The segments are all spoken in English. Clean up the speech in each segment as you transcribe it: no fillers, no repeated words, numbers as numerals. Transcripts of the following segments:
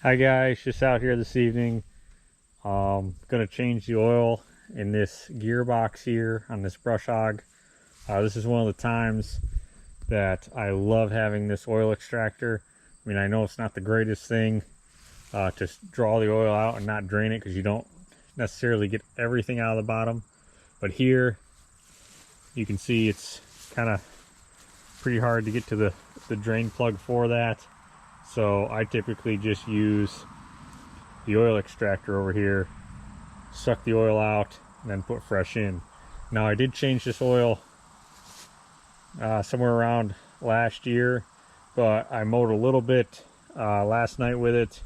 Hi guys, just out here this evening. Gonna change the oil in this gearbox here on this brush hog. This is one of the times that I love having this oil extractor. I mean, I know it's not the greatest thing to draw the oil out and not drain it because you don't necessarily get everything out of the bottom. But here you can see it's kind of pretty hard to get to the drain plug for that. So I typically just use the oil extractor over here, suck the oil out, and then put fresh in. Now I did change this oil somewhere around last year, but I mowed a little bit last night with it,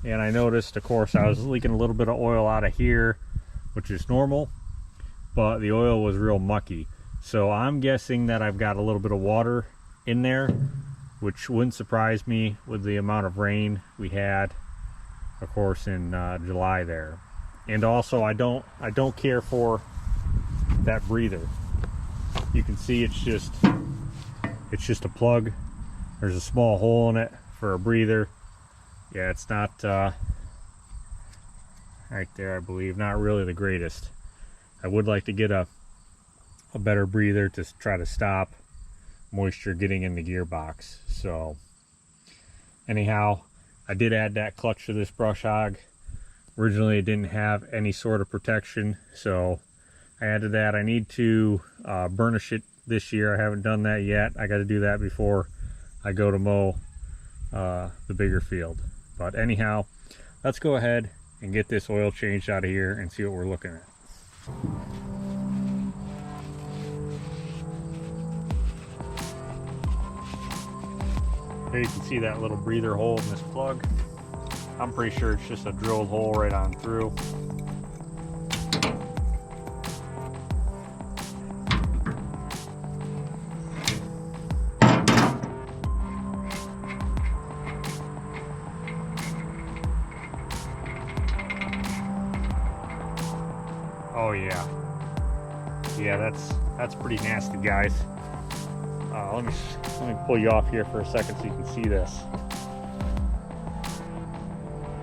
and I noticed, of course, I was leaking a little bit of oil out of here, which is normal, but the oil was real mucky. So I'm guessing that I've got a little bit of water in there, which wouldn't surprise me with the amount of rain we had, of course, in July there. And also, I don't care for that breather. You can see it's just a plug. There's a small hole in it for a breather. Yeah, it's not right there, I believe. Not really the greatest. I would like to get a better breather to try to stop moisture getting in the gearbox. So anyhow, I did add that clutch to this brush hog. Originally it didn't have any sort of protection, so I added that. I need to burnish it this year. I haven't done that yet. I got to do that before I go to mow the bigger field. But anyhow, let's go ahead and get this oil changed out of here and see what we're looking at. There you can see that little breather hole in this plug. I'm pretty sure it's just a drilled hole right on through. Oh yeah. Yeah, that's pretty nasty, guys. Let me pull you off here for a second so you can see this.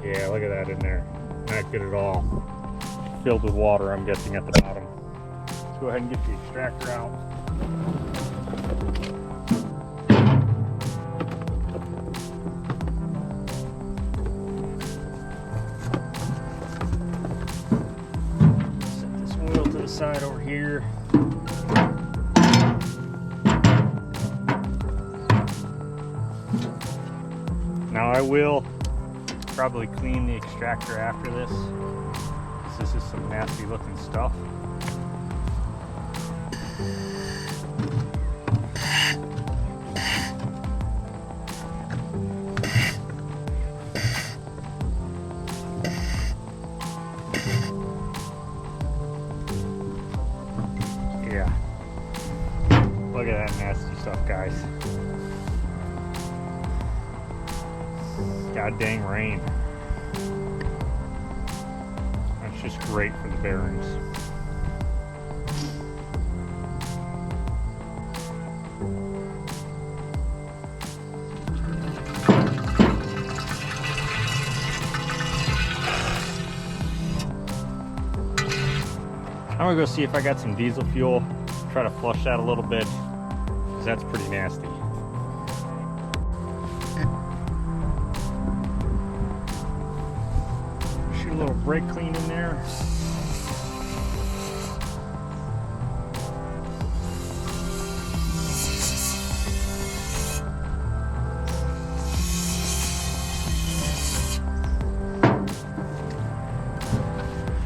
Yeah, look at that in there. Not good at all. Filled with water, I'm guessing, at the bottom. Let's go ahead and get the extractor out. Set this oil to the side over here. Now I will probably clean the extractor after this. This is some nasty looking stuff. Yeah. Look at that nasty stuff, guys. God dang rain. That's just great for the bearings. I'm gonna go see if I got some diesel fuel, try to flush that a little bit, because that's pretty nasty. A little brake clean in there.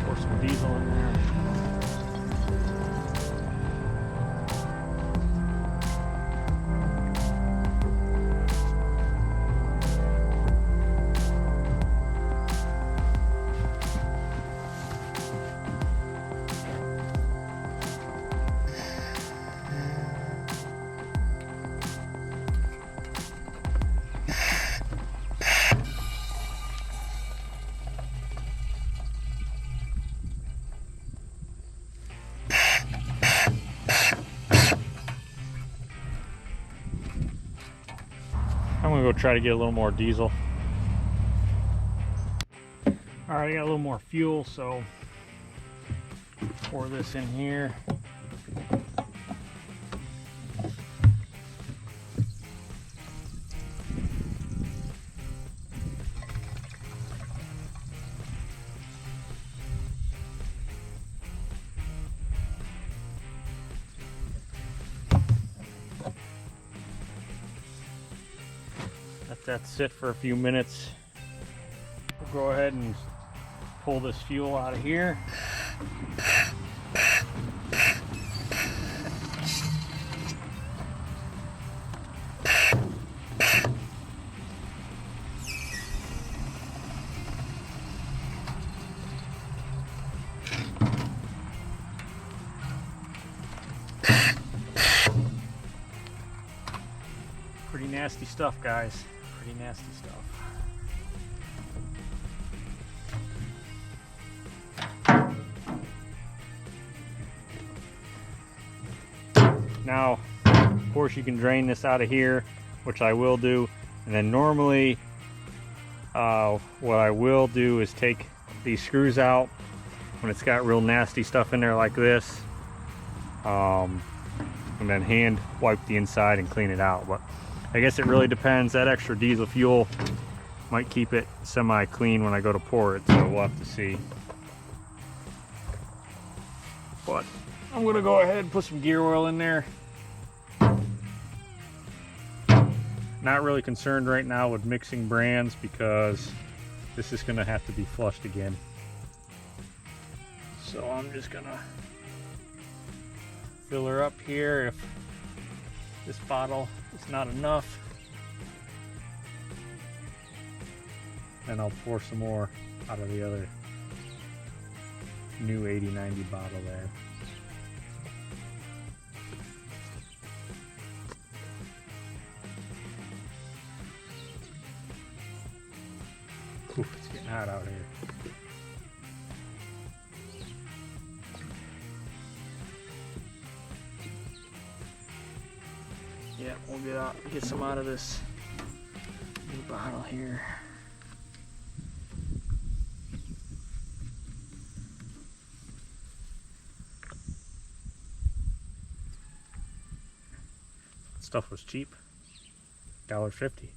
Pour some diesel in there. I'm gonna go try to get a little more diesel. All right, I got a little more fuel, so pour this in here. Let that sit for a few minutes. We'll go ahead and pull this fuel out of here. Pretty nasty stuff, guys. Pretty nasty stuff. Now, of course, you can drain this out of here, which I will do. And then normally, what I will do is take these screws out when it's got real nasty stuff in there like this. And then hand wipe the inside and clean it out. But I guess it really depends. That extra diesel fuel might keep it semi-clean when I go to pour it, so we'll have to see. But I'm gonna go ahead and put some gear oil in there. Not really concerned right now with mixing brands because this is gonna have to be flushed again. So I'm just gonna fill her up here if this bottle is not enough. Then I'll pour some more out of the other new 80/90 bottle there. Ooh, it's getting hot out here. Yeah, we'll get some out of this new bottle here. Stuff was cheap, $1.50.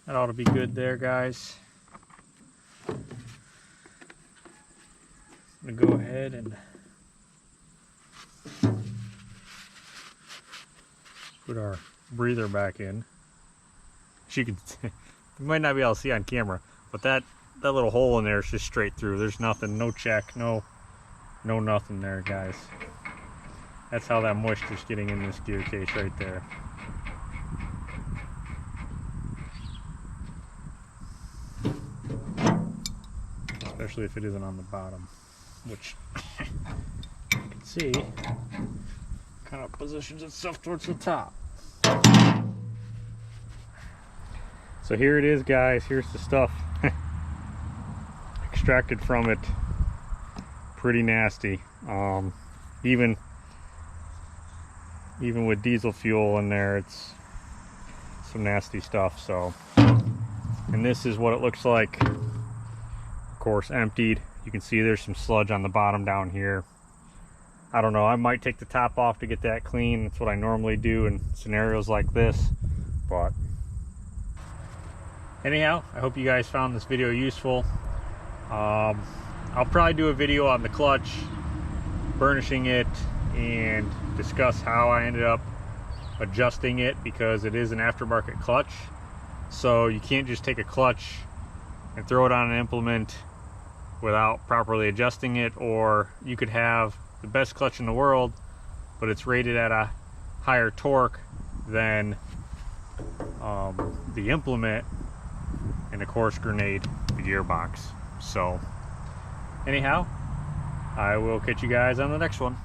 That ought to be good there, guys. I'm gonna go ahead and put our breather back in. As you can see, you might not be able to see on camera, but that little hole in there is just straight through. There's nothing, no check, no nothing there, guys. That's how that moisture's getting in this gear case right there. Especially if it isn't on the bottom, which you can see kind of positions itself towards the top. So here it is, guys. Here's the stuff extracted from it. Pretty nasty. Even with diesel fuel in there, it's some nasty stuff. So, and this is what it looks like. Of course, emptied. You can see there's some sludge on the bottom down here. I don't know, I might take the top off to get that clean. That's what I normally do in scenarios like this. But anyhow, I hope you guys found this video useful. I'll probably do a video on the clutch, burnishing it, and discuss how I ended up adjusting it, because it is an aftermarket clutch. So you can't just take a clutch and throw it on an implement without properly adjusting it. Or you could have the best clutch in the world, but it's rated at a higher torque than the implement, and of course grenade the gearbox. So anyhow, I will catch you guys on the next one.